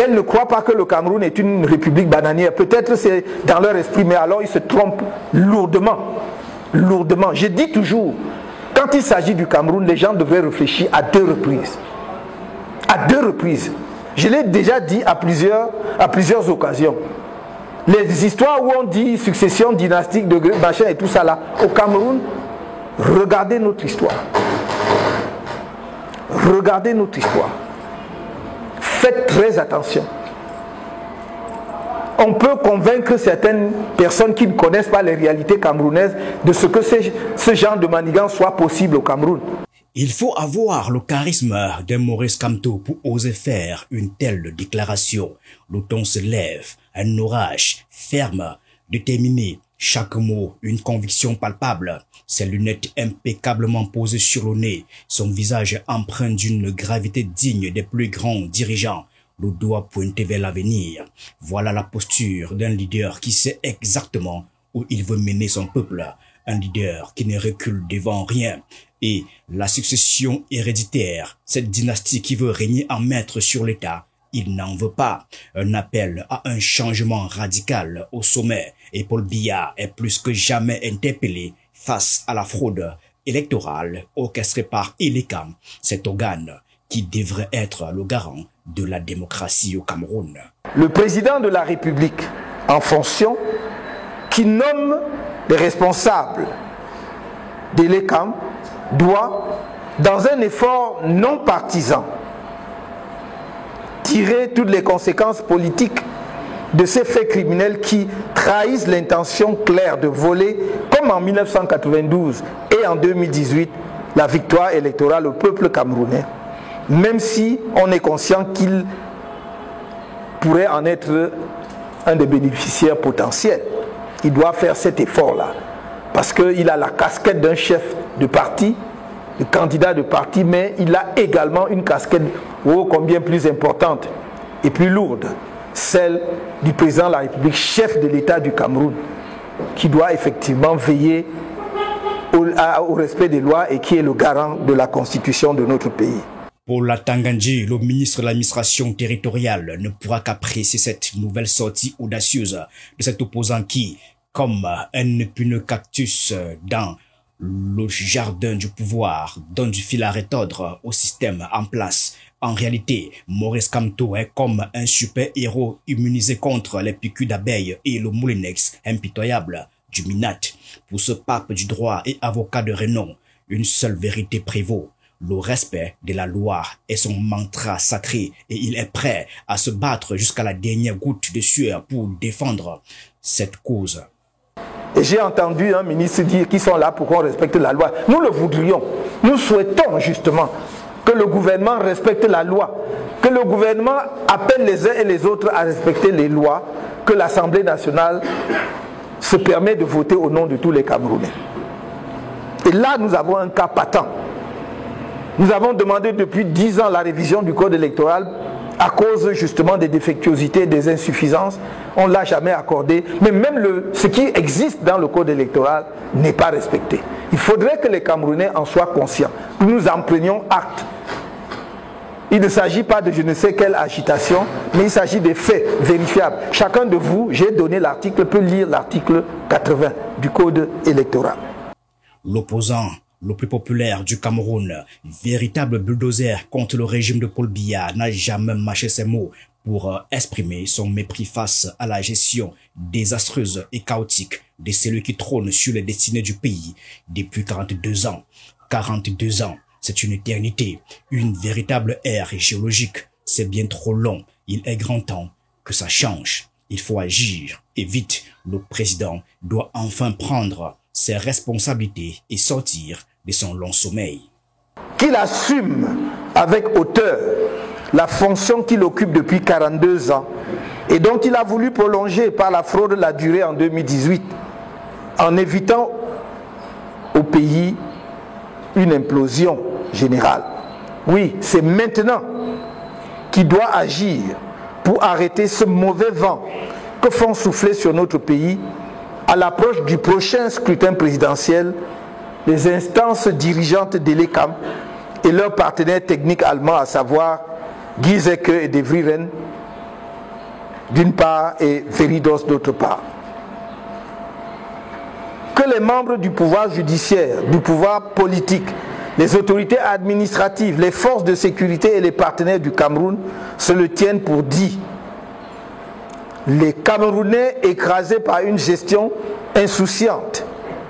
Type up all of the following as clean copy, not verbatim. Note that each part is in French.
elles ne croient pas que le Cameroun est une république bananière. Peut-être c'est dans leur esprit, mais alors ils se trompent lourdement. Lourdement. Je dis toujours, quand il s'agit du Cameroun, les gens devraient réfléchir à 2 reprises. À 2 reprises. Je l'ai déjà dit à plusieurs occasions. Les histoires où on dit succession dynastique de machin et tout ça là, au Cameroun, regardez notre histoire. Regardez notre histoire. Faites très attention. On peut convaincre certaines personnes qui ne connaissent pas les réalités camerounaises de ce que ce genre de manigance soit possible au Cameroun. Il faut avoir le charisme d'un Maurice Kamto pour oser faire une telle déclaration. Le ton se lève, un orage ferme, déterminé, chaque mot une conviction palpable. Ses lunettes impeccablement posées sur le nez, son visage empreint d'une gravité digne des plus grands dirigeants. Le doigt pointé vers l'avenir. Voilà la posture d'un leader qui sait exactement où il veut mener son peuple. Un leader qui ne recule devant rien. Et la succession héréditaire, cette dynastie qui veut régner en maître sur l'État, il n'en veut pas. Un appel à un changement radical au sommet. Et Paul Biya est plus que jamais interpellé face à la fraude électorale orchestrée par ELECAM, cet organe qui devrait être le garant de la démocratie au Cameroun. Le président de la République en fonction, qui nomme les responsables de l'ELECAM, doit, dans un effort non partisan, tirer toutes les conséquences politiques de ces faits criminels qui trahissent l'intention claire de voler, comme en 1992 et en 2018, la victoire électorale au peuple camerounais, même si on est conscient qu'il pourrait en être un des bénéficiaires potentiels. Il doit faire cet effort-là, parce qu'il a la casquette d'un chef de parti, de candidat de parti, mais il a également une casquette ô combien plus importante et plus lourde, celle du président de la République, chef de l'État du Cameroun, qui doit effectivement veiller au respect des lois et qui est le garant de la constitution de notre pays. Pour la Tangandji, le ministre de l'administration territoriale ne pourra qu'apprécier cette nouvelle sortie audacieuse de cet opposant qui, comme un épineux cactus dans le jardin du pouvoir, donne du fil à retordre au système en place. En réalité, Maurice Kamto est comme un super-héros immunisé contre les piqûres d'abeilles et le moulinex impitoyable du Minat. Pour ce pape du droit et avocat de renom, une seule vérité prévaut. Le respect de la loi est son mantra sacré et il est prêt à se battre jusqu'à la dernière goutte de sueur pour défendre cette cause. Et j'ai entendu un ministre dire qu'ils sont là pour qu'on respecte la loi. Nous le voudrions. Nous souhaitons justement que le gouvernement respecte la loi, que le gouvernement appelle les uns et les autres à respecter les lois, que l'Assemblée nationale se permet de voter au nom de tous les Camerounais. Et là, nous avons un cas patent. Nous avons demandé depuis 10 ans la révision du code électoral à cause justement des défectuosités et des insuffisances. On ne l'a jamais accordé. Mais même ce qui existe dans le code électoral n'est pas respecté. Il faudrait que les Camerounais en soient conscients, que nous en prenions acte. Il ne s'agit pas de je ne sais quelle agitation, mais il s'agit des faits vérifiables. Chacun de vous, j'ai donné l'article, peut lire l'article 80 du code électoral. L'opposant le plus populaire du Cameroun, véritable bulldozer contre le régime de Paul Biya, n'a jamais mâché ses mots pour exprimer son mépris face à la gestion désastreuse et chaotique de celui qui trône sur les destinées du pays depuis 42 ans. 42 ans, c'est une éternité, une véritable ère géologique. C'est bien trop long. Il est grand temps que ça change. Il faut agir et vite. Le président doit enfin prendre ses responsabilités et sortir de son long sommeil. Qu'il assume avec hauteur la fonction qu'il occupe depuis 42 ans et dont il a voulu prolonger par la fraude la durée en 2018 en évitant au pays une implosion générale. Oui, c'est maintenant qu'il doit agir pour arrêter ce mauvais vent que font souffler sur notre pays à l'approche du prochain scrutin présidentiel. Les instances dirigeantes de l'ELECAM et leurs partenaires techniques allemands, à savoir Giesecke et De Vries, d'une part et Veridos d'autre part. Que les membres du pouvoir judiciaire, du pouvoir politique, les autorités administratives, les forces de sécurité et les partenaires du Cameroun se le tiennent pour dit. Les Camerounais écrasés par une gestion insouciante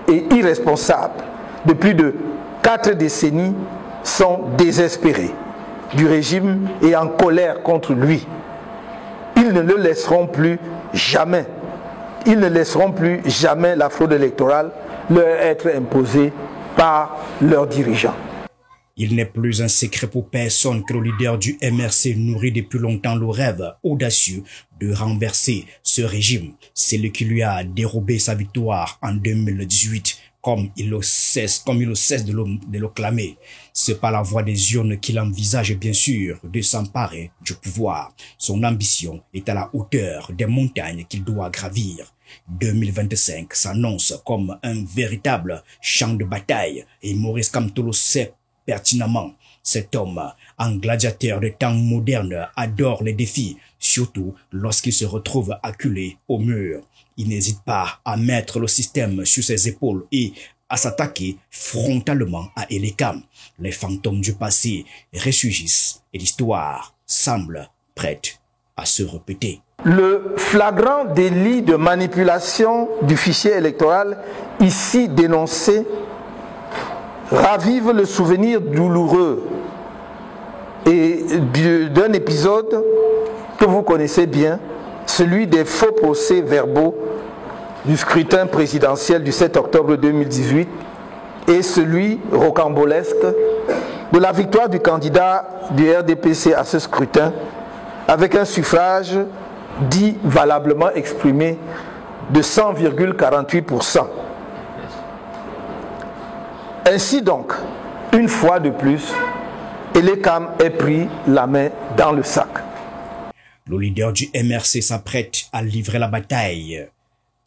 et irresponsable de plus de 4 décennies sont désespérés du régime et en colère contre lui. Ils ne le laisseront plus jamais. Ils ne laisseront plus jamais la fraude électorale leur être imposée par leurs dirigeants. Il n'est plus un secret pour personne que le leader du MRC nourrit depuis longtemps le rêve audacieux de renverser ce régime. C'est lui qui lui a dérobé sa victoire en 2018, comme il ne cesse de le clamer. C'est par la voie des urnes qu'il envisage bien sûr de s'emparer du pouvoir. Son ambition est à la hauteur des montagnes qu'il doit gravir. 2025 s'annonce comme un véritable champ de bataille et Maurice Kamto le sait pertinemment. Cet homme, un gladiateur de temps moderne, adore les défis, surtout lorsqu'il se retrouve acculé au mur. Il n'hésite pas à mettre le système sur ses épaules et à s'attaquer frontalement à Elekam. Les fantômes du passé ressurgissent et l'histoire semble prête à se répéter. Le flagrant délit de manipulation du fichier électoral ici dénoncé ravive le souvenir douloureux et d'un épisode que vous connaissez bien, celui des faux procès verbaux du scrutin présidentiel du 7 octobre 2018 et celui rocambolesque de la victoire du candidat du RDPC à ce scrutin avec un suffrage dit valablement exprimé de 100,48%. Ainsi donc, une fois de plus, Elekam ait pris la main dans le sac. Le leader du MRC s'apprête à livrer la bataille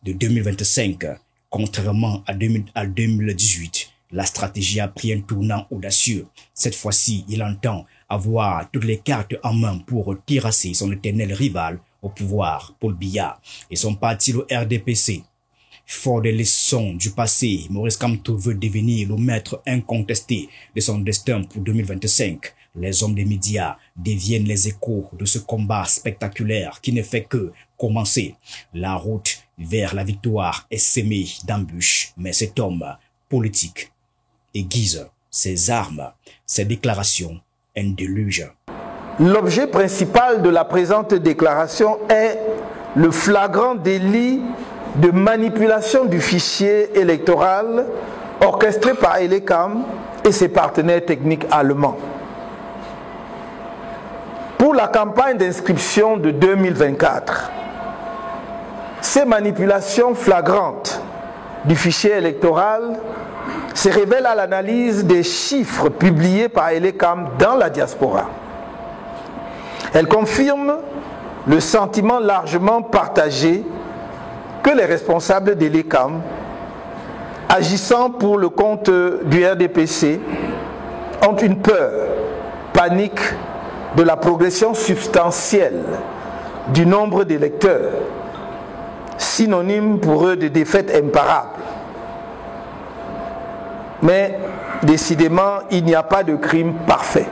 de 2025. Contrairement à 2018, la stratégie a pris un tournant audacieux. Cette fois-ci, il entend avoir toutes les cartes en main pour terrasser son éternel rival au pouvoir, Paul Biya, et son parti, le RDPC. Fort des leçons du passé, Maurice Kamto veut devenir le maître incontesté de son destin pour 2025. Les hommes des médias deviennent les échos de ce combat spectaculaire qui ne fait que commencer. La route vers la victoire est semée d'embûches, mais cet homme politique aiguise ses armes, ses déclarations, un déluge. L'objet principal de la présente déclaration est le flagrant délit de manipulation du fichier électoral orchestré par Elekam et ses partenaires techniques allemands. Pour la campagne d'inscription de 2024, ces manipulations flagrantes du fichier électoral se révèlent à l'analyse des chiffres publiés par Elekam dans la diaspora. Elles confirment le sentiment largement partagé que les responsables d'Elekam, agissant pour le compte du RDPC, ont une peur, panique de la progression substantielle du nombre d'électeurs, synonyme pour eux de défaite imparable. Mais décidément, il n'y a pas de crime parfait.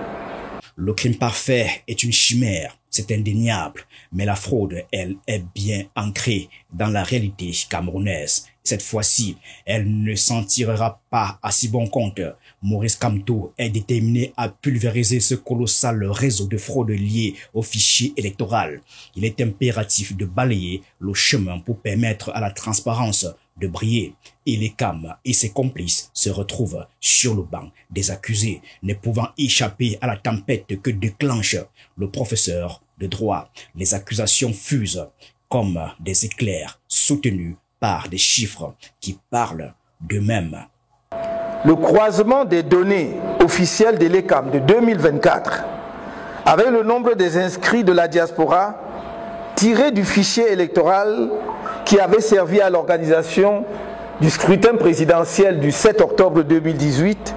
Le crime parfait est une chimère, c'est indéniable, mais la fraude, elle, est bien ancrée dans la réalité camerounaise. Cette fois-ci, elle ne s'en tirera pas à si bon compte. Maurice Kamto est déterminé à pulvériser ce colossal réseau de fraude lié au fichier électoral. Il est impératif de balayer le chemin pour permettre à la transparence de briller. Elekam et ses complices se retrouvent sur le banc des accusés, ne pouvant échapper à la tempête que déclenche le professeur de droit. Les accusations fusent comme des éclairs soutenus par des chiffres qui parlent d'eux-mêmes. Le croisement des données officielles d'Elekam de 2024 avec le nombre des inscrits de la diaspora tiré du fichier électoral qui avait servi à l'organisation du scrutin présidentiel du 7 octobre 2018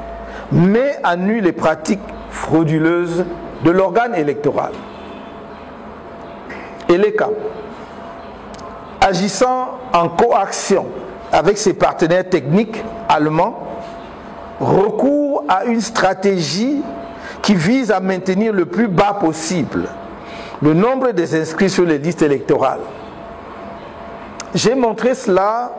met à nu les pratiques frauduleuses de l'organe électoral. Elekam agissant en coaction avec ses partenaires techniques allemands, recourt à une stratégie qui vise à maintenir le plus bas possible le nombre des inscrits sur les listes électorales. J'ai montré cela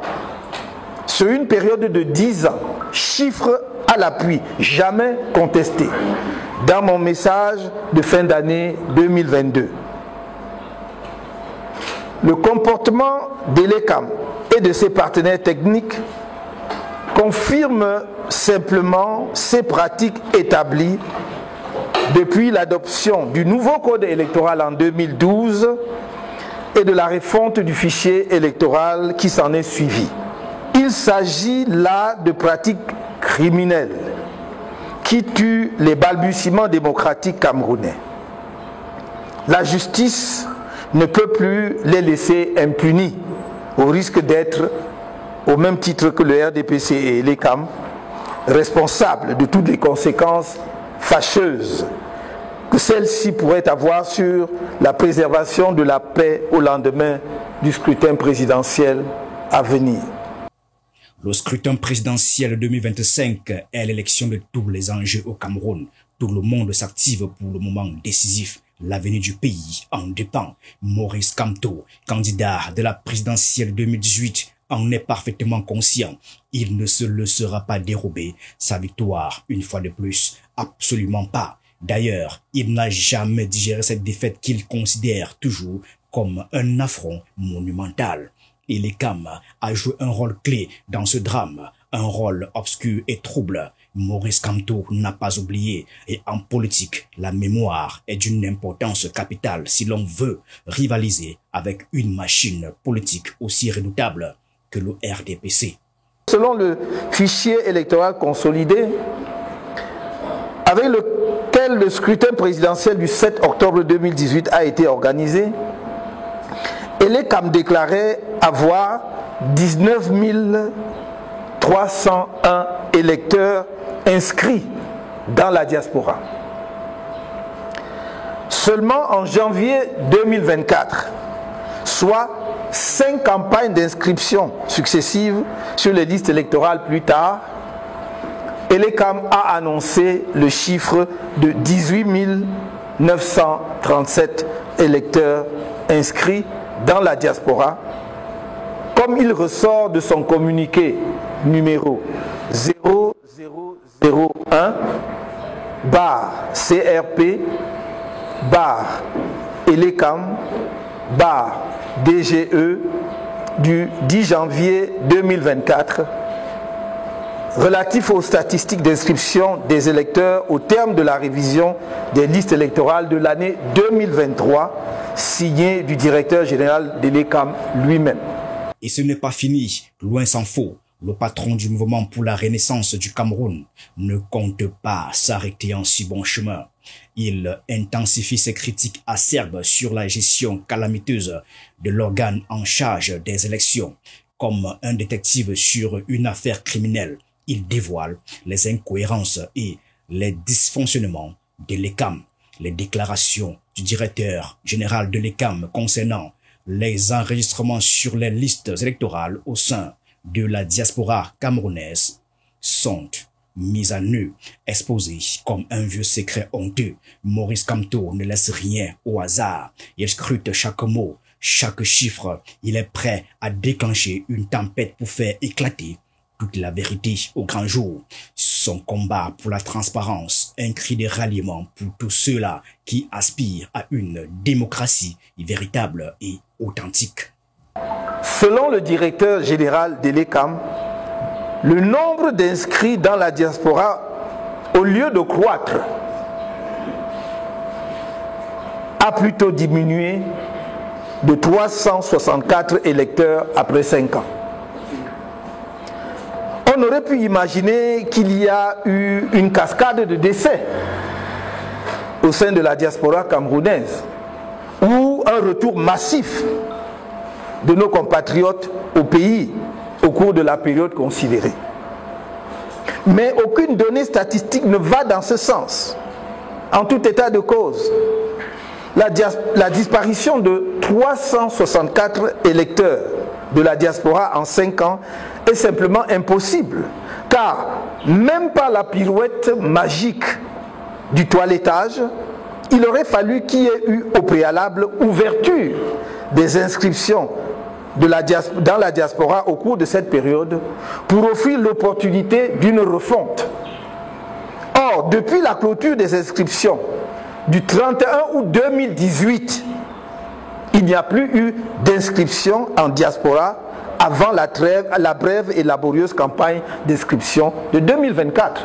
sur une période de 10 ans, chiffre à l'appui, jamais contesté, dans mon message de fin d'année 2022. Le comportement de l'ECAM et de ses partenaires techniques confirme simplement ces pratiques établies depuis l'adoption du nouveau code électoral en 2012 et de la refonte du fichier électoral qui s'en est suivi. Il s'agit là de pratiques criminelles qui tuent les balbutiements démocratiques camerounais. La justice ne peut plus les laisser impunis au risque d'être, au même titre que le RDPC et l'ECAM, responsables de toutes les conséquences fâcheuses que celle-ci pourrait avoir sur la préservation de la paix au lendemain du scrutin présidentiel à venir. Le scrutin présidentiel 2025 est l'élection de tous les enjeux au Cameroun. Tout le monde s'active pour le moment décisif. L'avenir du pays en dépend. Maurice Kamto, candidat de la présidentielle 2018, en est parfaitement conscient. Il ne se laissera pas dérober sa victoire une fois de plus. Absolument pas. D'ailleurs, il n'a jamais digéré cette défaite qu'il considère toujours comme un affront monumental. Et l'ECAM a joué un rôle clé dans ce drame, un rôle obscur et trouble. Maurice Kamto n'a pas oublié, et en politique, la mémoire est d'une importance capitale si l'on veut rivaliser avec une machine politique aussi redoutable que le RDPC. Selon le fichier électoral consolidé, avec lequel le scrutin présidentiel du 7 octobre 2018 a été organisé, l'ECAM déclarait avoir 19 301 électeurs inscrits dans la diaspora. Seulement en janvier 2024, soit 5 campagnes d'inscription successives sur les listes électorales plus tard, l'ECAM a annoncé le chiffre de 18 937 électeurs inscrits dans la diaspora, comme il ressort de son communiqué numéro 0001-CRP-ELECAM-DGE du 10 janvier 2024 relatif aux statistiques d'inscription des électeurs au terme de la révision des listes électorales de l'année 2023 signé du directeur général de l'ECAM lui-même. Et ce n'est pas fini, loin s'en faut. Le patron du mouvement pour la renaissance du Cameroun ne compte pas s'arrêter en si bon chemin. Il intensifie ses critiques acerbes sur la gestion calamiteuse de l'organe en charge des élections. Comme un détective sur une affaire criminelle, il dévoile les incohérences et les dysfonctionnements de l'ECAM. Les déclarations du directeur général de l'ECAM concernant les enregistrements sur les listes électorales au sein de la diaspora camerounaise sont mises à nu, exposées comme un vieux secret honteux. Maurice Kamto ne laisse rien au hasard. Il scrute chaque mot, chaque chiffre. Il est prêt à déclencher une tempête pour faire éclater toute la vérité au grand jour. Son combat pour la transparence, un cri de ralliement pour tous ceux-là qui aspirent à une démocratie véritable et authentique. Selon le directeur général de l'ECAM, le nombre d'inscrits dans la diaspora, au lieu de croître, a plutôt diminué de 364 électeurs après 5 ans. On aurait pu imaginer qu'il y a eu une cascade de décès au sein de la diaspora camerounaise ou un retour massif de nos compatriotes au pays au cours de la période considérée. Mais aucune donnée statistique ne va dans ce sens. En tout état de cause, la disparition de 364 électeurs de la diaspora en 5 ans est simplement impossible, car même par la pirouette magique du toilettage, il aurait fallu qu'il y ait eu au préalable ouverture des inscriptions dans la diaspora au cours de cette période pour offrir l'opportunité d'une refonte. Or, depuis la clôture des inscriptions du 31 août 2018, il n'y a plus eu d'inscription en diaspora avant la brève et laborieuse campagne d'inscription de 2024.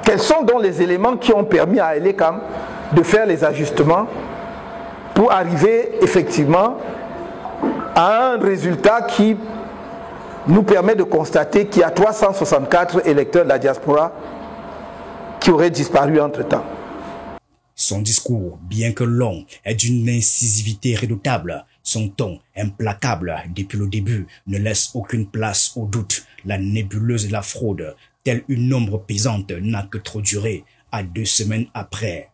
Quels sont donc les éléments qui ont permis à Elecam de faire les ajustements pour arriver effectivement à un résultat qui nous permet de constater qu'il y a 364 électeurs de la diaspora qui auraient disparu entre-temps? Son discours, bien que long, est d'une incisivité redoutable. Son ton, implacable depuis le début, ne laisse aucune place au doute. La nébuleuse de la fraude, telle une ombre pesante, n'a que trop duré. À 2 semaines après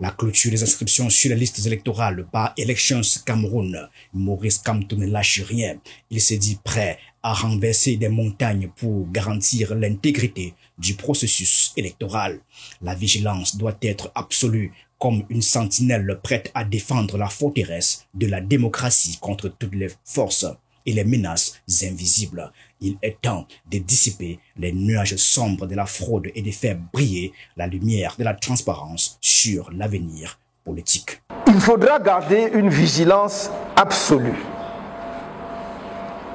la clôture des inscriptions sur les listes électorales par Elections Cameroun, Maurice Kamto ne lâche rien. Il s'est dit prêt à renverser des montagnes pour garantir l'intégrité du processus électoral. La vigilance doit être absolue, comme une sentinelle prête à défendre la forteresse de la démocratie contre toutes les forces et les menaces invisibles. Il est temps de dissiper les nuages sombres de la fraude et de faire briller la lumière de la transparence sur l'avenir politique. Il faudra garder une vigilance absolue.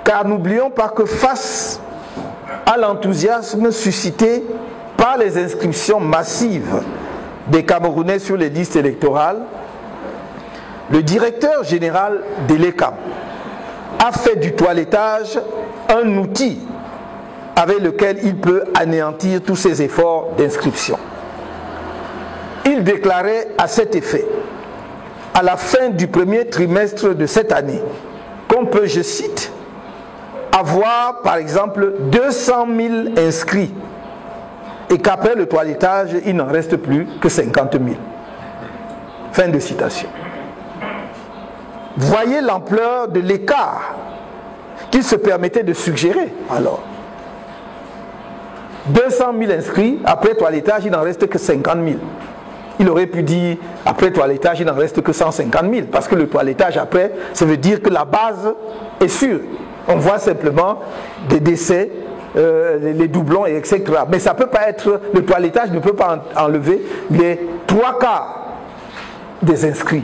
Car n'oublions pas que face à l'enthousiasme suscité par les inscriptions massives des Camerounais sur les listes électorales, le directeur général d'Elecam a fait du toilettage un outil avec lequel il peut anéantir tous ses efforts d'inscription. Il déclarait à cet effet, à la fin du premier trimestre de cette année, qu'on peut, je cite, avoir par exemple 200 000 inscrits et qu'après le toilettage, il n'en reste plus que 50 000. Fin de citation. Voyez l'ampleur de l'écart qu'il se permettait de suggérer alors. 200 000 inscrits, après toilettage, il n'en reste que 50 000. Il aurait pu dire, après toilettage, il n'en reste que 150 000, parce que le toilettage après, ça veut dire que la base est sûre. On voit simplement des décès, les doublons, etc. Mais ça peut pas être, le toilettage ne peut pas enlever les 3/4 des inscrits.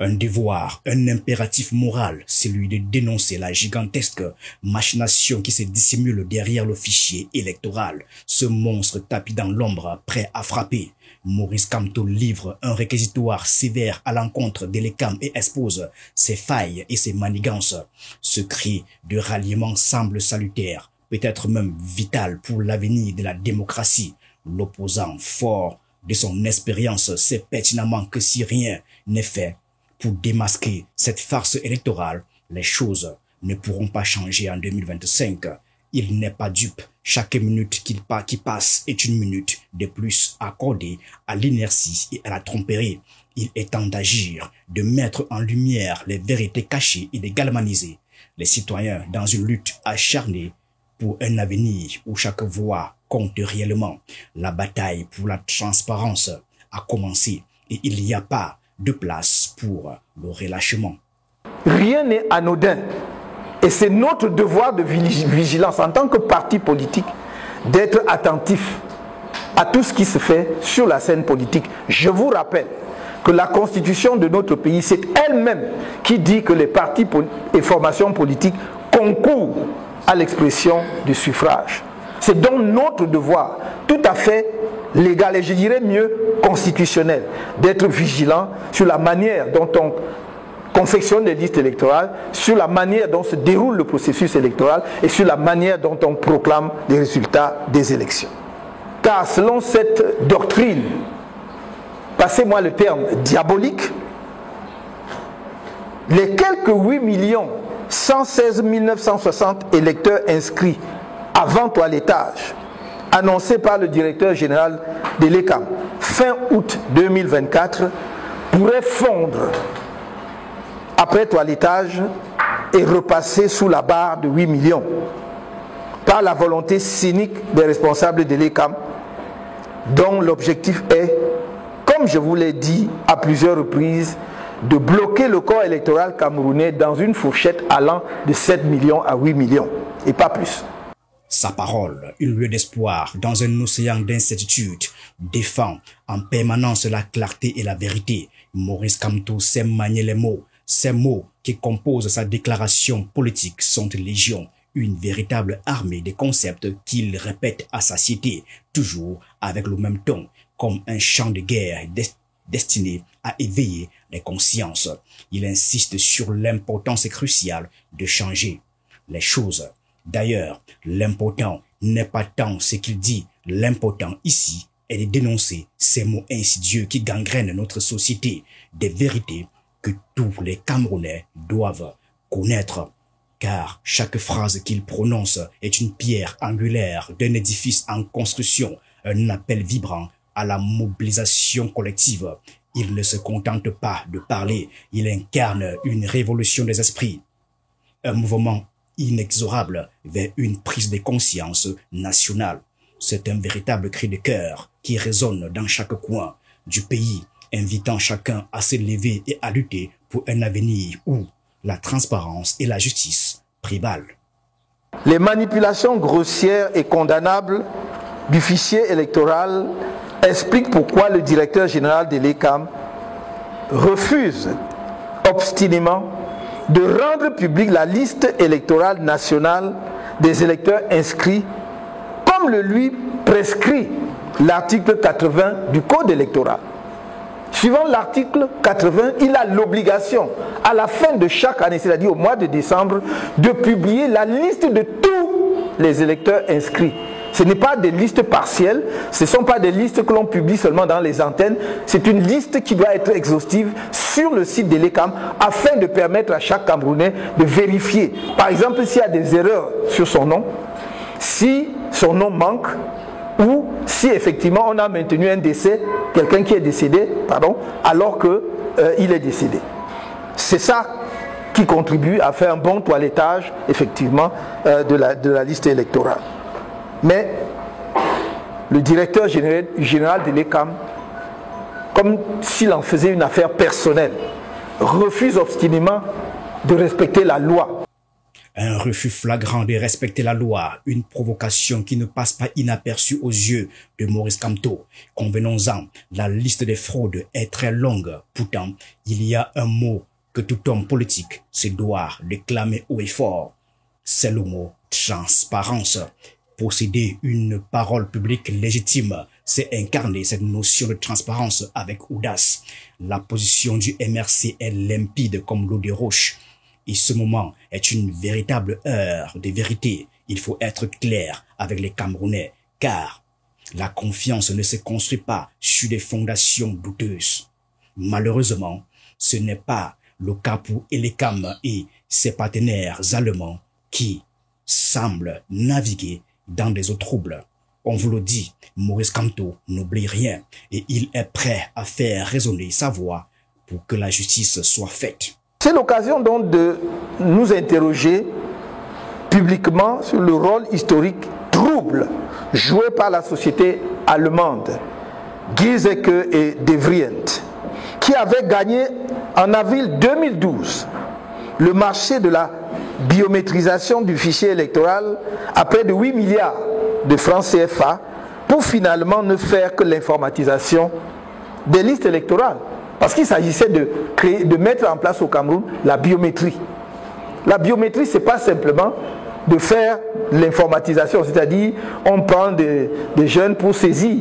Un devoir, un impératif moral, celui de dénoncer la gigantesque machination qui se dissimule derrière le fichier électoral. Ce monstre tapis dans l'ombre, prêt à frapper. Maurice Kamto livre un réquisitoire sévère à l'encontre d'Elecam et expose ses failles et ses manigances. Ce cri de ralliement semble salutaire, peut-être même vital pour l'avenir de la démocratie. L'opposant fort de son expérience sait pertinemment que si rien n'est fait pour démasquer cette farce électorale, les choses ne pourront pas changer en 2025. Il n'est pas dupe. Chaque minute qui passe est une minute de plus accordée à l'inertie et à la tromperie. Il est temps d'agir, de mettre en lumière les vérités cachées et de galvaniser les citoyens dans une lutte acharnée pour un avenir où chaque voix compte réellement. La bataille pour la transparence a commencé et il n'y a pas de place pour le relâchement. Rien n'est anodin. Et c'est notre devoir de vigilance en tant que parti politique d'être attentif à tout ce qui se fait sur la scène politique. Je vous rappelle que la constitution de notre pays, c'est elle-même qui dit que les partis et formations politiques concourent à l'expression du suffrage. C'est donc notre devoir, tout à fait légal et je dirais mieux constitutionnel, d'être vigilant sur la manière dont on confectionne les listes électorales, sur la manière dont se déroule le processus électoral et sur la manière dont on proclame les résultats des élections. Car selon cette doctrine, passez-moi le terme diabolique, les quelques 8 116 960 électeurs inscrits avant toilettage annoncé par le directeur général de l'ECAM fin août 2024 pourrait fondre après toilettage et repasser sous la barre de 8 millions par la volonté cynique des responsables de l'ECAM, dont l'objectif est, comme je vous l'ai dit à plusieurs reprises, de bloquer le corps électoral camerounais dans une fourchette allant de 7 millions à 8 millions, et pas plus. Sa parole, une lueur d'espoir dans un océan d'incertitude, défend en permanence la clarté et la vérité. Maurice Kamto sait manier les mots. Ces mots qui composent sa déclaration politique sont légion, une véritable armée de concepts qu'il répète à satiété, toujours avec le même ton, comme un chant de guerre destiné à éveiller les consciences. Il insiste sur l'importance cruciale de changer les choses. D'ailleurs, l'important n'est pas tant ce qu'il dit, l'important ici est de dénoncer ces mots insidieux qui gangrènent notre société, des vérités que tous les Camerounais doivent connaître, car chaque phrase qu'il prononce est une pierre angulaire d'un édifice en construction, un appel vibrant à la mobilisation collective. Il ne se contente pas de parler, il incarne une révolution des esprits, un mouvement inexorable vers une prise de conscience nationale. C'est un véritable cri de cœur qui résonne dans chaque coin du pays, invitant chacun à se lever et à lutter pour un avenir où la transparence et la justice prévalent. Les manipulations grossières et condamnables du fichier électoral expliquent pourquoi le directeur général de l'ECAM refuse obstinément de rendre publique la liste électorale nationale des électeurs inscrits, comme le lui prescrit l'article 80 du Code électoral. Suivant l'article 80, il a l'obligation, à la fin de chaque année, c'est-à-dire au mois de décembre, de publier la liste de tous les électeurs inscrits. Ce n'est pas des listes partielles, ce ne sont pas des listes que l'on publie seulement dans les antennes, c'est une liste qui doit être exhaustive sur le site de l'ECAM afin de permettre à chaque Camerounais de vérifier. Par exemple, s'il y a des erreurs sur son nom, si son nom manque, ou si effectivement on a maintenu un décès, quelqu'un qui est décédé, alors qu'il est décédé. C'est ça qui contribue à faire un bon toilettage, effectivement, de la liste électorale. Mais le directeur général de l'ECAM, comme s'il en faisait une affaire personnelle, refuse obstinément de respecter la loi. Un refus flagrant de respecter la loi, une provocation qui ne passe pas inaperçue aux yeux de Maurice Kamto. Convenons-en, la liste des fraudes est très longue. Pourtant, il y a un mot que tout homme politique se doit de clamer haut et fort. C'est le mot transparence. Posséder une parole publique légitime, c'est incarner cette notion de transparence avec audace. La position du MRC est limpide comme l'eau de roche. Et ce moment est une véritable heure de vérité. Il faut être clair avec les Camerounais, car la confiance ne se construit pas sur des fondations douteuses. Malheureusement, ce n'est pas le cas pour l'ECAM et ses partenaires allemands qui semblent naviguer dans des eaux troubles. On vous le dit, Maurice Kamto n'oublie rien et il est prêt à faire résonner sa voix pour que la justice soit faite. C'est l'occasion donc de nous interroger publiquement sur le rôle historique trouble joué par la société allemande, Giesecke et De Vries, qui avait gagné en avril 2012 le marché de la biométrisation du fichier électoral à près de 8 milliards de francs CFA pour finalement ne faire que l'informatisation des listes électorales. Parce qu'il s'agissait de mettre en place au Cameroun la biométrie. La biométrie, ce n'est pas simplement de faire l'informatisation, c'est-à-dire on prend des jeunes pour saisir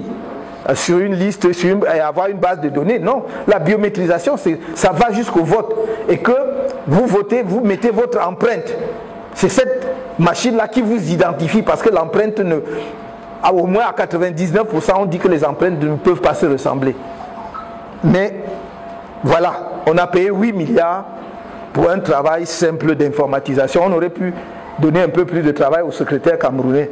sur une liste et avoir une base de données. Non, la biométrisation, ça va jusqu'au vote. Et que vous votez, vous mettez votre empreinte. C'est cette machine-là qui vous identifie parce que l'empreinte, au moins à 99%, on dit que les empreintes ne peuvent pas se ressembler. Mais voilà, on a payé 8 milliards pour un travail simple d'informatisation. On aurait pu donner un peu plus de travail au secrétaire camerounais.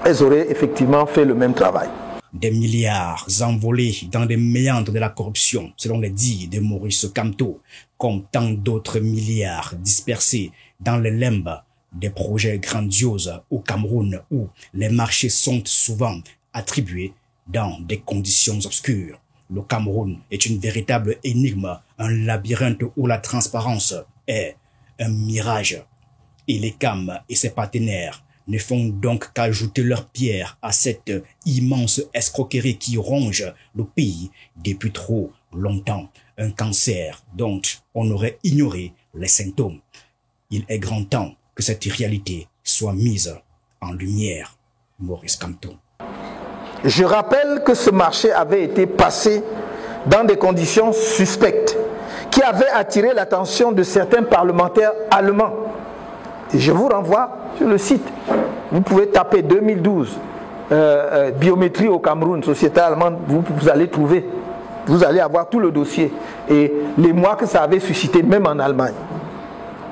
elles auraient effectivement fait le même travail. Des milliards envolés dans des méandres de la corruption, selon les dires de Maurice Kamto, comme tant d'autres milliards dispersés dans les limbes des projets grandioses au Cameroun où les marchés sont souvent attribués dans des conditions obscures. Le Cameroun est une véritable énigme, un labyrinthe où la transparence est un mirage. Et les CAM et ses partenaires ne font donc qu'ajouter leur pierre à cette immense escroquerie qui ronge le pays depuis trop longtemps. Un cancer dont on aurait ignoré les symptômes. Il est grand temps que cette réalité soit mise en lumière. Maurice Kamto. Je rappelle que ce marché avait été passé dans des conditions suspectes qui avaient attiré l'attention de certains parlementaires allemands. Et je vous renvoie sur le site. Vous pouvez taper 2012, biométrie au Cameroun, société allemande, vous allez trouver. Vous allez avoir tout le dossier et les mois que ça avait suscité, même en Allemagne.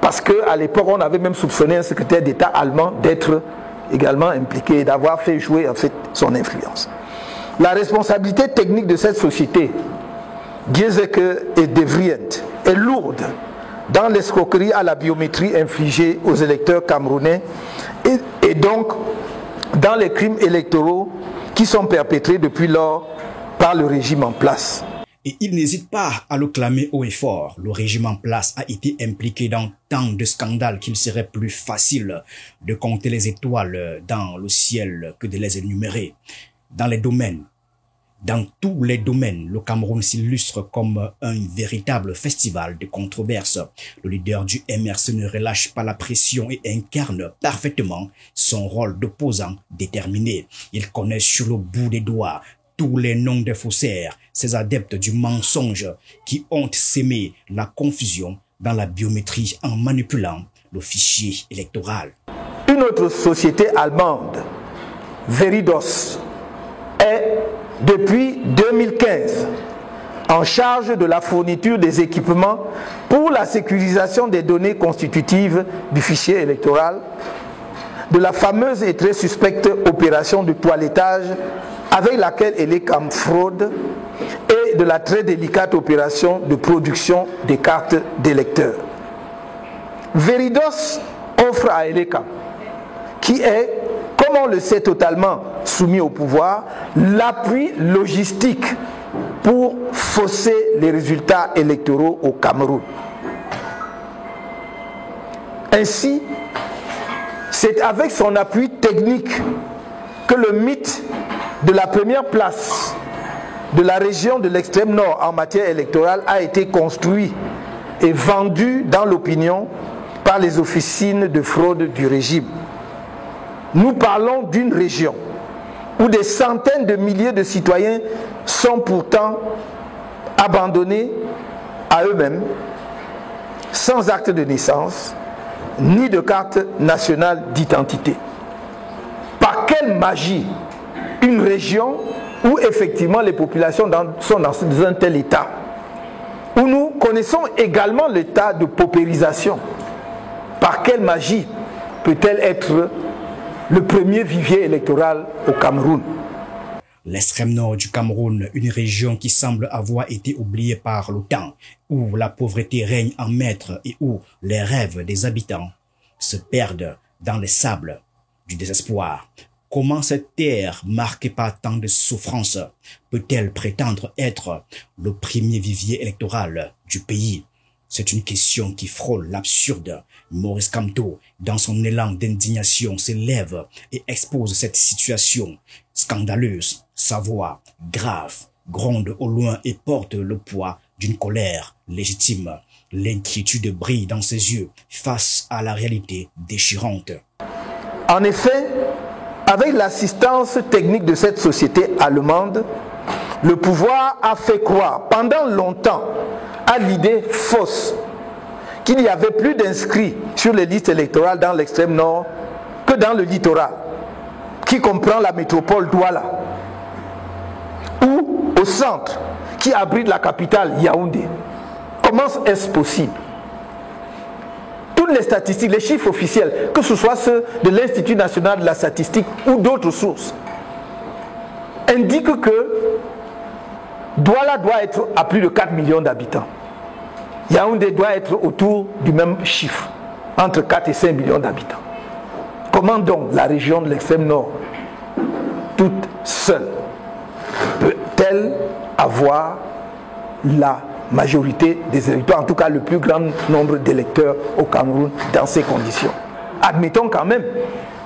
Parce qu'à l'époque, on avait même soupçonné un secrétaire d'État allemand d'être également impliqué et d'avoir fait jouer en fait son influence. La responsabilité technique de cette société, Giesecke et De Vries, est lourde dans l'escroquerie à la biométrie infligée aux électeurs camerounais et donc dans les crimes électoraux qui sont perpétrés depuis lors par le régime en place. Et il n'hésite pas à le clamer haut et fort. Le régime en place a été impliqué dans tant de scandales qu'il serait plus facile de compter les étoiles dans le ciel que de les énumérer. Dans tous les domaines, le Cameroun s'illustre comme un véritable festival de controverses. Le leader du MRC ne relâche pas la pression et incarne parfaitement son rôle d'opposant déterminé. Il connaît sur le bout des doigts tous les noms des faussaires, ces adeptes du mensonge qui ont sémé la confusion dans la biométrie en manipulant le fichier électoral. Une autre société allemande, Veridos, est depuis 2015 en charge de la fourniture des équipements pour la sécurisation des données constitutives du fichier électoral, de la fameuse et très suspecte opération de toilettage avec laquelle Elecam fraude et de la très délicate opération de production des cartes d'électeurs. Veridos offre à Elecam, qui est, comme on le sait, totalement soumis au pouvoir, l'appui logistique pour fausser les résultats électoraux au Cameroun. Ainsi, c'est avec son appui technique que le mythe de la première place de la région de l'extrême nord en matière électorale a été construit et vendu dans l'opinion par les officines de fraude du régime. Nous parlons d'une région où des centaines de milliers de citoyens sont pourtant abandonnés à eux-mêmes, sans acte de naissance, ni de carte nationale d'identité. Par quelle magie une région où effectivement les populations sont dans un tel état, où nous connaissons également l'état de paupérisation, par quelle magie peut-elle être le premier vivier électoral au Cameroun? L'extrême nord du Cameroun, une région qui semble avoir été oubliée par le temps, où la pauvreté règne en maître et où les rêves des habitants se perdent dans les sables du désespoir. Comment cette terre, marquée par tant de souffrances, peut-elle prétendre être le premier vivier électoral du pays? C'est une question qui frôle l'absurde. Maurice Kamto, dans son élan d'indignation, s'élève et expose cette situation scandaleuse. Sa voix, grave, gronde au loin et porte le poids d'une colère légitime. L'inquiétude brille dans ses yeux face à la réalité déchirante. En effet, avec l'assistance technique de cette société allemande, le pouvoir a fait croire pendant longtemps à l'idée fausse qu'il n'y avait plus d'inscrits sur les listes électorales dans l'extrême nord que dans le littoral, qui comprend la métropole Douala, ou au centre, qui abrite la capitale Yaoundé. Comment est-ce possible? Tout toutes les statistiques, les chiffres officiels, que ce soit ceux de l'Institut national de la statistique ou d'autres sources, indiquent que Douala doit être à plus de 4 millions d'habitants. Yaoundé doit être autour du même chiffre, entre 4 et 5 millions d'habitants. Comment donc la région de l'extrême nord, toute seule, peut-elle avoir la majorité des électeurs, en tout cas le plus grand nombre d'électeurs au Cameroun dans ces conditions? Admettons quand même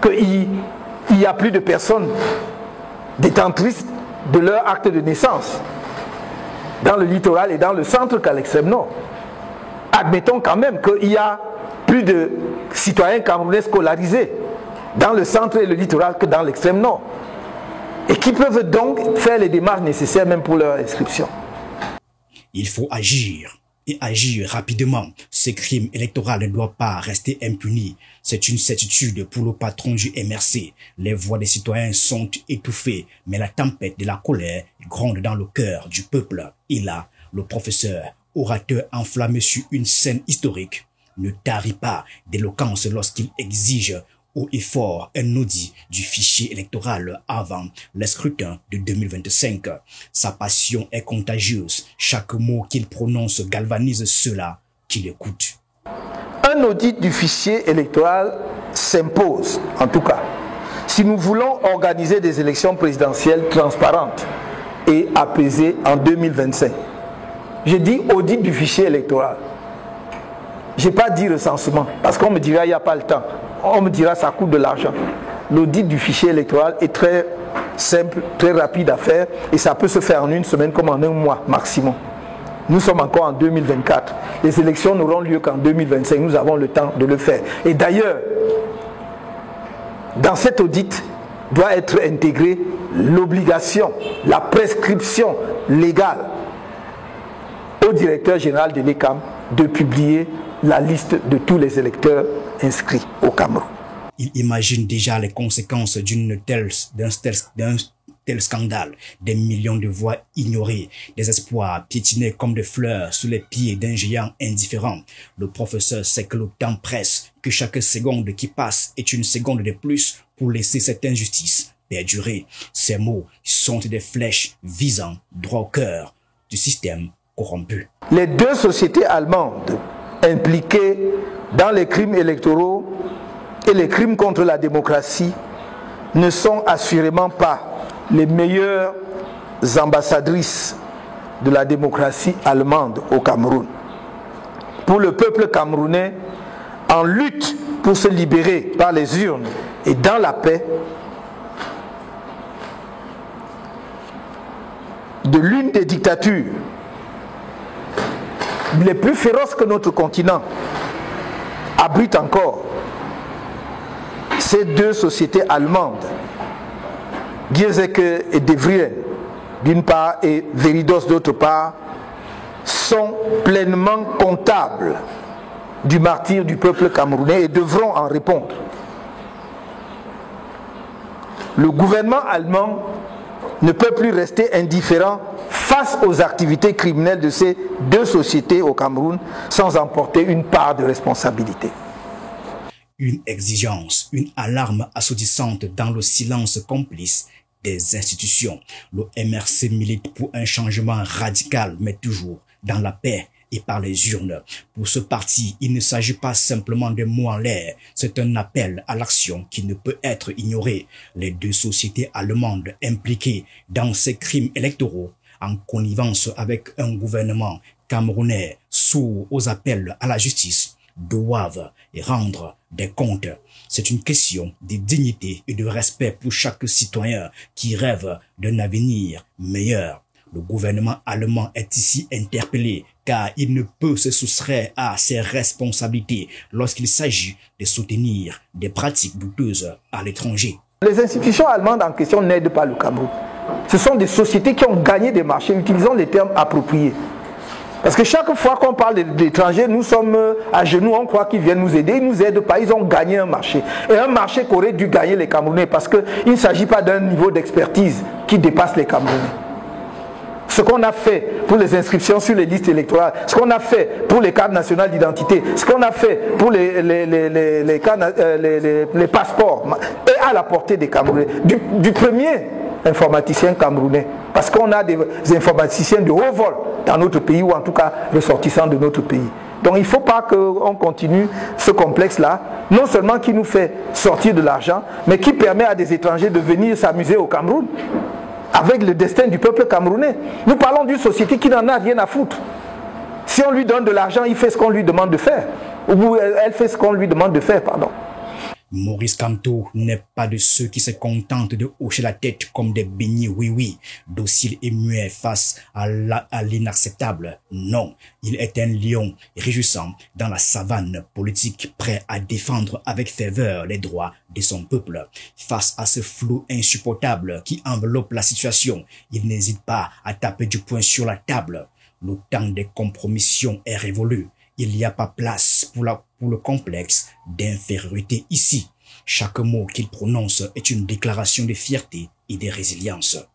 qu'il y a plus de personnes détentrices de leur acte de naissance dans le littoral et dans le centre qu'à l'extrême nord. Admettons quand même qu'il y a plus de citoyens camerounais scolarisés dans le centre et le littoral que dans l'extrême nord, et qui peuvent donc faire les démarches nécessaires même pour leur inscription. Il faut agir, et agir rapidement. Ce crime électoral ne doit pas rester impuni. C'est une certitude pour le patron du MRC. Les voix des citoyens sont étouffées, mais la tempête de la colère gronde dans le cœur du peuple. Et là, le professeur, orateur enflammé sur une scène historique, ne tarit pas d'éloquence lorsqu'il exige haut et fort un audit du fichier électoral avant le scrutin de 2025. Sa passion est contagieuse. Chaque mot qu'il prononce galvanise ceux-là qui l'écoutent. Un audit du fichier électoral s'impose, en tout cas, si nous voulons organiser des élections présidentielles transparentes et apaisées en 2025. Je dis audit du fichier électoral. Je n'ai pas dit recensement, parce qu'on me dira il n'y a pas le temps. On me dira ça coûte de l'argent. L'audit du fichier électoral est très simple, très rapide à faire, et ça peut se faire en une semaine comme en un mois maximum. Nous sommes encore en 2024. Les élections n'auront lieu qu'en 2025. Nous avons le temps de le faire. Et d'ailleurs, dans cet audit doit être intégrée l'obligation, la prescription légale au directeur général de l'ECAM de publier la liste de tous les électeurs inscrits au Cameroun. Il imagine déjà les conséquences d'un tel scandale, des millions de voix ignorées, des espoirs piétinés comme des fleurs sous les pieds d'un géant indifférent. Le professeur sait que le temps presse, que chaque seconde qui passe est une seconde de plus pour laisser cette injustice perdurer. Ces mots sont des flèches visant droit au cœur du système corrompu. Les deux sociétés allemandes impliquées dans les crimes électoraux et les crimes contre la démocratie ne sont assurément pas les meilleures ambassadrices de la démocratie allemande au Cameroun. Pour le peuple camerounais, en lutte pour se libérer par les urnes et dans la paix, de l'une des dictatures les plus féroces que notre continent abrite encore, ces deux sociétés allemandes, Gierseke et De Vries d'une part et Veridos d'autre part, sont pleinement comptables du martyre du peuple camerounais et devront en répondre. Le gouvernement allemand ne peut plus rester indifférent face aux activités criminelles de ces deux sociétés au Cameroun sans en porter une part de responsabilité. Une exigence, une alarme assourdissante dans le silence complice des institutions. Le MRC milite pour un changement radical, mais toujours dans la paix et par les urnes. Pour ce parti, il ne s'agit pas simplement de mots en l'air, c'est un appel à l'action qui ne peut être ignoré. Les deux sociétés allemandes impliquées dans ces crimes électoraux, en connivence avec un gouvernement camerounais sourd aux appels à la justice, doivent rendre des comptes. C'est une question de dignité et de respect pour chaque citoyen qui rêve d'un avenir meilleur. Le gouvernement allemand est ici interpellé car il ne peut se soustraire à ses responsabilités lorsqu'il s'agit de soutenir des pratiques douteuses à l'étranger. Les institutions allemandes en question n'aident pas le Cameroun. Ce sont des sociétés qui ont gagné des marchés, utilisons les termes appropriés. Parce que chaque fois qu'on parle d'étrangers, nous sommes à genoux, on croit qu'ils viennent nous aider. Ils ne nous aident pas, ils ont gagné un marché. Et un marché qu'auraient dû gagner les Camerounais parce qu'il ne s'agit pas d'un niveau d'expertise qui dépasse les Camerounais. ce qu'on a fait pour les inscriptions sur les listes électorales, ce qu'on a fait pour les cartes nationales d'identité, ce qu'on a fait pour les passeports, est à la portée des Camerounais, du premier informaticien camerounais, parce qu'on a des informaticiens de haut vol dans notre pays, ou en tout cas ressortissants de notre pays. Donc il ne faut pas qu'on continue ce complexe-là, non seulement qui nous fait sortir de l'argent, mais qui permet à des étrangers de venir s'amuser au Cameroun avec le destin du peuple camerounais. Nous parlons d'une société qui n'en a rien à foutre. Si on lui donne de l'argent, il fait ce qu'on lui demande de faire. Ou elle fait ce qu'on lui demande de faire, pardon. Maurice Kamto n'est pas de ceux qui se contentent de hocher la tête comme des beignets oui-oui, dociles et muets face à l'inacceptable. Non, il est un lion réjouissant dans la savane politique, prêt à défendre avec ferveur les droits de son peuple. Face à ce flou insupportable qui enveloppe la situation, il n'hésite pas à taper du poing sur la table. Le temps des compromissions est révolu. Il n'y a pas place pour le complexe d'infériorité ici. Chaque mot qu'il prononce est une déclaration de fierté et de résilience.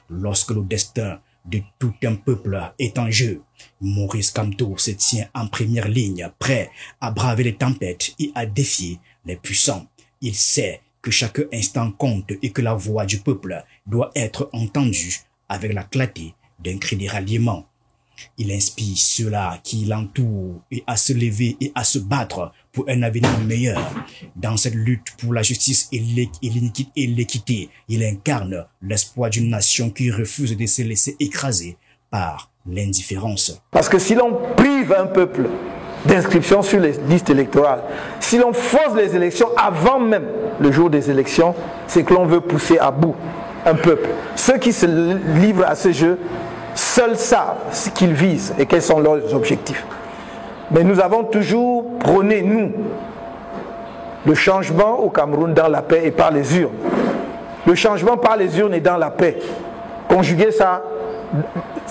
Lorsque le destin de tout un peuple est en jeu, Maurice Kamto se tient en première ligne, prêt à braver les tempêtes et à défier les puissants. Il sait que chaque instant compte et que la voix du peuple doit être entendue avec la clarté d'un cri de ralliement. Il inspire ceux-là qui l'entourent et à se lever et à se battre pour un avenir meilleur. Dans cette lutte pour la justice et l'équité, il incarne l'espoir d'une nation qui refuse de se laisser écraser par l'indifférence. Parce que si l'on prive un peuple d'inscription sur les listes électorales, si l'on force les élections avant même le jour des élections, c'est que l'on veut pousser à bout un peuple. Ceux qui se livrent à ce jeu seuls savent ce qu'ils visent et quels sont leurs objectifs. Mais nous avons toujours prôné, nous, le changement au Cameroun dans la paix et par les urnes. Le changement par les urnes et dans la paix. Conjuguez ça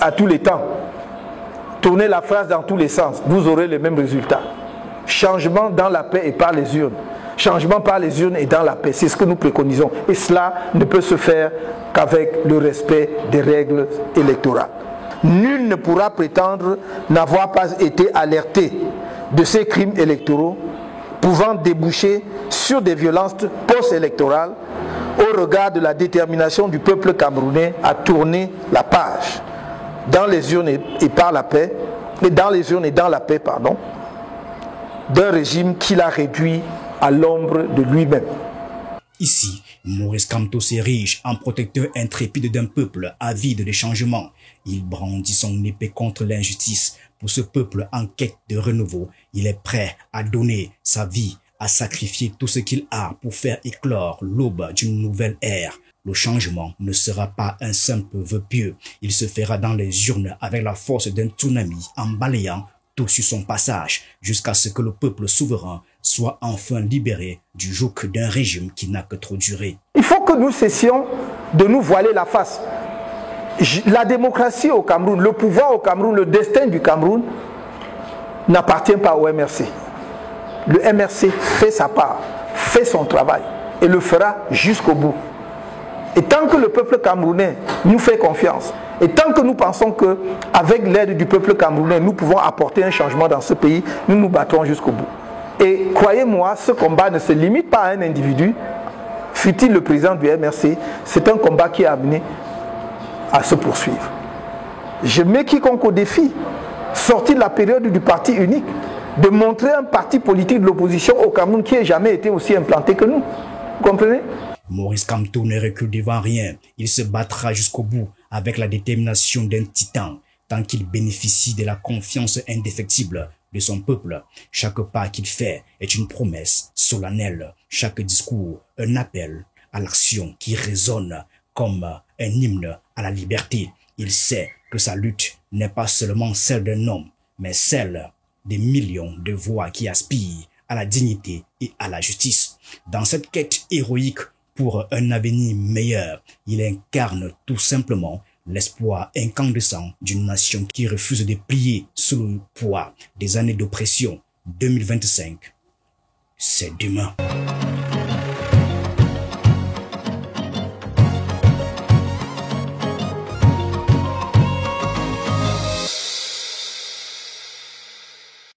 à tous les temps. Tournez la phrase dans tous les sens. Vous aurez le même résultat. Changement dans la paix et par les urnes. Changement par les urnes et dans la paix. C'est ce que nous préconisons. Et cela ne peut se faire qu'avec le respect des règles électorales. Nul ne pourra prétendre n'avoir pas été alerté de ces crimes électoraux pouvant déboucher sur des violences post-électorales au regard de la détermination du peuple camerounais à tourner la page dans les urnes et par la paix, dans les urnes et dans la paix, pardon, d'un régime qui l'a réduit à l'ombre de lui-même. Ici, Maurice Kamto s'érige en protecteur intrépide d'un peuple avide de changement. Il brandit son épée contre l'injustice. Pour ce peuple en quête de renouveau, il est prêt à donner sa vie, à sacrifier tout ce qu'il a pour faire éclore l'aube d'une nouvelle ère. Le changement ne sera pas un simple vœu pieux. Il se fera dans les urnes avec la force d'un tsunami en balayant tout sur son passage, jusqu'à ce que le peuple souverain soit enfin libéré du joug d'un régime qui n'a que trop duré. Il faut que nous cessions de nous voiler la face. La démocratie au Cameroun, le pouvoir au Cameroun, le destin du Cameroun n'appartient pas au MRC. Le MRC fait sa part, fait son travail et le fera jusqu'au bout. Et tant que le peuple camerounais nous fait confiance, et tant que nous pensons qu'avec l'aide du peuple camerounais, nous pouvons apporter un changement dans ce pays, nous nous battrons jusqu'au bout. Et croyez-moi, ce combat ne se limite pas à un individu, fut-il le président du MRC, c'est un combat qui est amené à se poursuivre. Je mets quiconque au défi, sorti de la période du parti unique, de montrer un parti politique de l'opposition au Cameroun qui n'ait jamais été aussi implanté que nous. Vous comprenez ? Maurice Kamto ne recule devant rien. Il se battra jusqu'au bout avec la détermination d'un titan, tant qu'il bénéficie de la confiance indéfectible de son peuple. Chaque pas qu'il fait est une promesse solennelle. Chaque discours, un appel à l'action qui résonne comme un hymne à la liberté. Il sait que sa lutte n'est pas seulement celle d'un homme, mais celle des millions de voix qui aspirent à la dignité et à la justice. Dans cette quête héroïque pour un avenir meilleur, il incarne tout simplement l'espoir incandescent d'une nation qui refuse de plier sous le poids des années d'oppression. 2025, c'est demain.